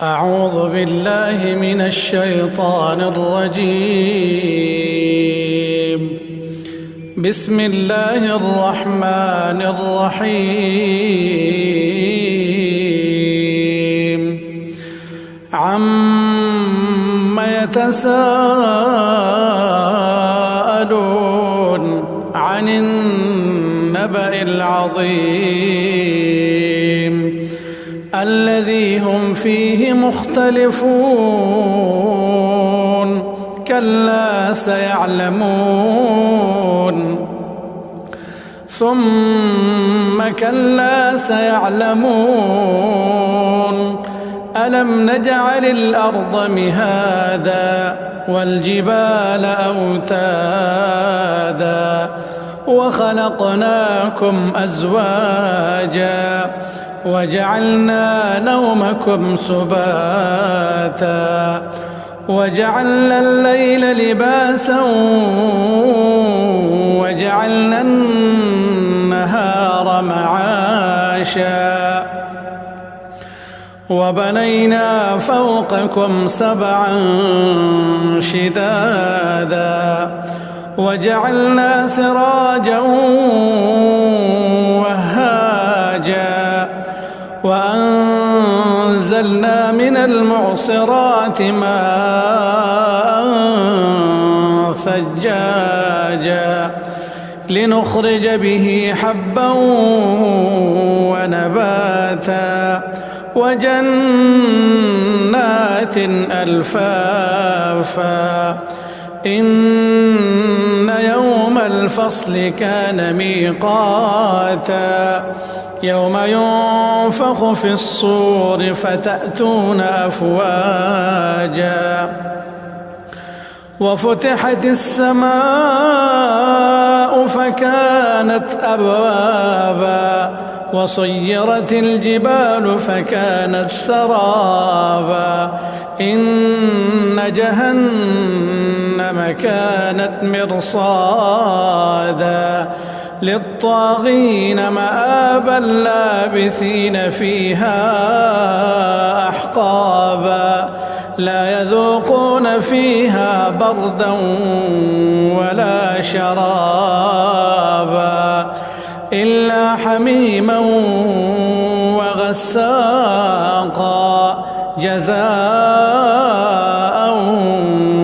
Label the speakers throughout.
Speaker 1: أعوذ بالله من الشيطان الرجيم. بسم الله الرحمن الرحيم. عم يتساءلون عن النبأ العظيم الذي هم فيه مختلفون. كلا سيعلمون ثم كلا سيعلمون. ألم نجعل الأرض مهادا والجبال أوتادا وخلقناكم أزواجا وجعلنا نومكم سباتا وجعلنا الليل لباسا وجعلنا النهار معاشا وبنينا فوقكم سبعا شدادا وجعلنا سراجا وهاجا وأنزلنا من المعصرات ماء ثجاجا لنخرج به حبا ونباتا وجنات ألفافا. إن يوم الفصل كان ميقاتا يوم ينفخ في الصور فتأتون أفواجا وفتحت السماء فكانت أبوابا وصيرت الجبال فكانت سرابا. إن جهنم كانت مرصادا للطاغين مآبا لابثين فيها أحقابا لا يذوقون فيها بردا ولا شرابا إلا حميما وغساقا جزاء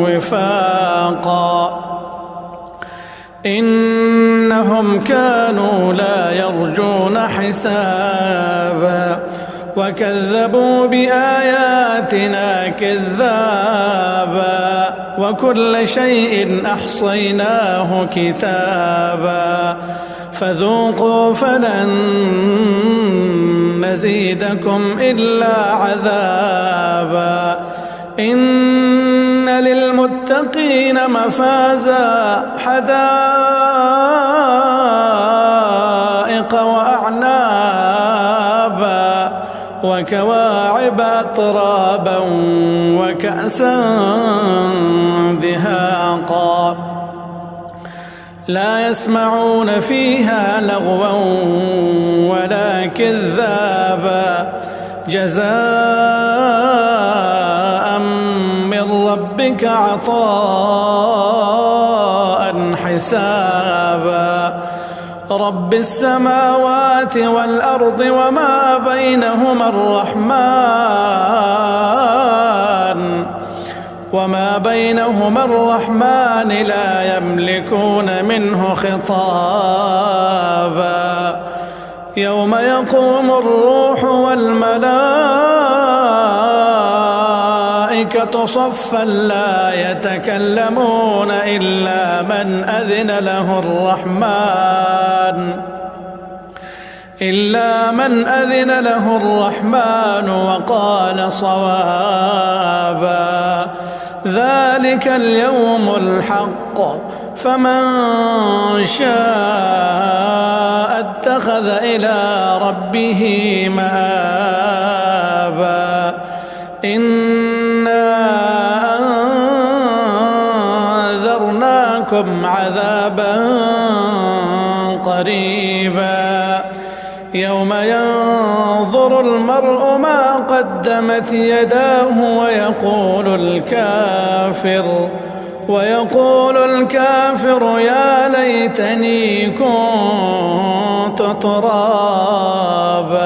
Speaker 1: وفاقا. إنهم كانوا لا يرجون حسابا وكذبوا بآياتنا كذابا وكل شيء أحصيناه كتابا فذوقوا فلن نزيدكم إلا عذابا. إن للمتقين مفازا حدائق وأعنابا وكواعب أترابا وكأسا دهاقا لا يسمعون فيها لغوا ولا كذابا جزاء من ربك عطاء حسابا. رب السماوات والأرض وما بينهما الرحمن لا يملكون منه خطابا. يوم يقوم الروح والملائكة صفا لا يتكلمون إلا من أذن له الرحمن وقال صوابا. ذلك اليوم الحق فمن شاء اتخذ إلى ربه مآبا. إنا أنذرناكم عذابا قريبا يوم ينظر ينظر المرء ما قدمت يداه ويقول الكافر يا ليتني كنت ترابا.